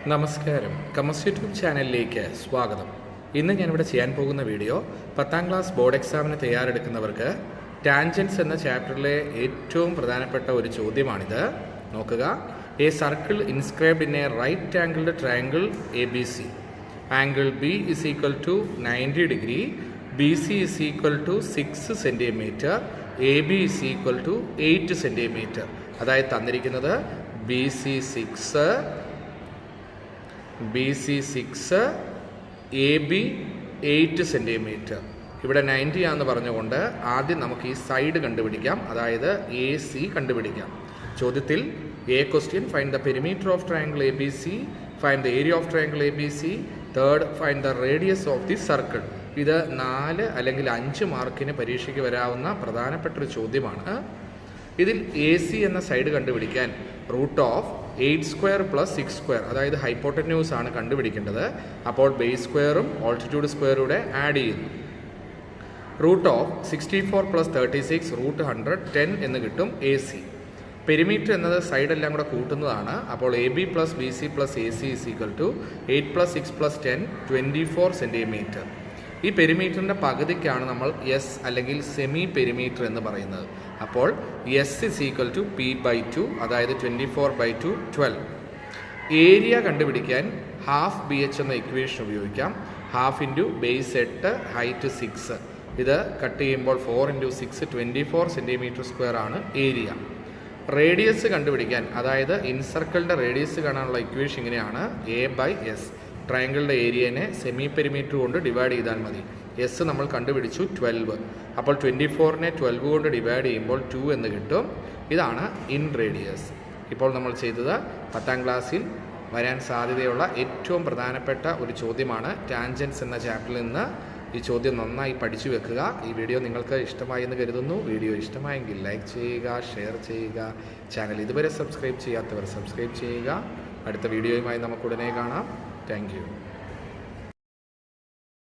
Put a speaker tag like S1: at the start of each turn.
S1: നമസ്കാരം. കമസ് യൂട്യൂബ് ചാനലിലേക്ക് സ്വാഗതം. ഇന്ന് ഞാനിവിടെ ചെയ്യാൻ പോകുന്ന വീഡിയോ 10ാം ക്ലാസ് ബോർഡ് എക്സാമിന് തയ്യാറെടുക്കുന്നവർക്ക് ടാൻജൻസ് എന്ന ചാപ്റ്ററിലെ ഏറ്റവും പ്രധാനപ്പെട്ട ഒരു ചോദ്യമാണിത്. നോക്കുക. A circle inscribed in a right angled triangle A B C. Angle B is equal to 90 degree, B C is equal to 6 centimetre, A B is equal to 8 centimetre. അതായത് തന്നിരിക്കുന്നത് B C 6, B C 6, A B 8 centimetre. ഇവിടെ 90 ആണെന്ന് പറഞ്ഞുകൊണ്ട് ആദ്യം നമുക്ക് ഈ side കണ്ടുപിടിക്കാം, അതായത് എ സി കണ്ടുപിടിക്കാം. ചോദ്യത്തിൽ A question find the perimeter of triangle A B C, find the area of triangle A B C, third find the radius of the circle. ഇത് 4 അല്ലെങ്കിൽ 5 മാർക്കിന് പരീക്ഷയ്ക്ക് വരാവുന്ന പ്രധാനപ്പെട്ടൊരു ചോദ്യമാണ്. ഇതിൽ എ സി എന്ന സൈഡ് കണ്ടുപിടിക്കാൻ root of 8 square plus 6 square, അതായത് ഹൈപ്പോട്ടന്യൂസ് ആണ് കണ്ടുപിടിക്കേണ്ടത്. അപ്പോൾ ബേസ് സ്ക്വയറും ഓൾട്ടിറ്റ്യൂഡ് സ്ക്വയറൂടെ ആഡ് ചെയ്യുന്നു. റൂട്ട് ഓഫ് 64 പ്ലസ് 36 റൂട്ട് 100 10 എന്ന് കിട്ടും എ സി. പെരിമീറ്റർ എന്നത് സൈഡെല്ലാം കൂടെ കൂട്ടുന്നതാണ്. അപ്പോൾ A B plus B C plus A C is equal to 8 plus 6 plus 10 24 centimetre. ഈ പെരിമീറ്ററിൻ്റെ പകുതിക്കാണ് നമ്മൾ എസ് അല്ലെങ്കിൽ സെമി പെരിമീറ്റർ എന്ന് പറയുന്നത്. അപ്പോൾ S is equal to P by 2, അതായത് 24/2 12. ഏരിയ കണ്ടുപിടിക്കാൻ ഹാഫ് ബി എച്ച് എന്ന ഇക്വേഷൻ ഉപയോഗിക്കാം. Half into base 8 height 6. ഇത് കട്ട് ചെയ്യുമ്പോൾ 4 ഇൻറ്റു 6 24 സെൻറ്റിമീറ്റർ സ്ക്വയർ ആണ് ഏരിയ. റേഡിയസ് കണ്ടുപിടിക്കാൻ, അതായത് ഇൻസർക്കിളിൻ്റെ റേഡിയസ് കാണാനുള്ള ഇക്വേഷൻ ഇങ്ങനെയാണ്: എ ബൈ എസ്. ട്രയാങ്കിളിൻ്റെ ഏരിയനെ സെമി പെരിമീറ്റർ കൊണ്ട് ഡിവൈഡ് ചെയ്താൽ മതി. എസ് നമ്മൾ കണ്ടുപിടിച്ചു 12. അപ്പോൾ 24നെ 12 കൊണ്ട് ഡിവൈഡ് ചെയ്യുമ്പോൾ 2 എന്ന് കിട്ടും. ഇതാണ് ഇൻ റേഡിയസ്. ഇപ്പോൾ നമ്മൾ ചെയ്തത് 10ാം ക്ലാസ്സിൽ വരാൻ സാധ്യതയുള്ള ഏറ്റവും പ്രധാനപ്പെട്ട ഒരു ചോദ്യമാണ്. ടാൻജൻസ് എന്ന ചാപ്റ്ററിൽ നിന്ന് ഈ ചോദ്യം നന്നായി പഠിച്ചു വെക്കുക. ഈ വീഡിയോ നിങ്ങൾക്ക് ഇഷ്ടമായി എന്ന് കരുതുന്നു. വീഡിയോ ഇഷ്ടമായെങ്കിൽ ലൈക്ക് ചെയ്യുക, ഷെയർ ചെയ്യുക. ചാനൽ ഇതുവരെ സബ്സ്ക്രൈബ് ചെയ്യാത്തവർ സബ്സ്ക്രൈബ് ചെയ്യുക. അടുത്ത വീഡിയോയുമായി നമുക്ക് ഉടനെ കാണാം. Thank you.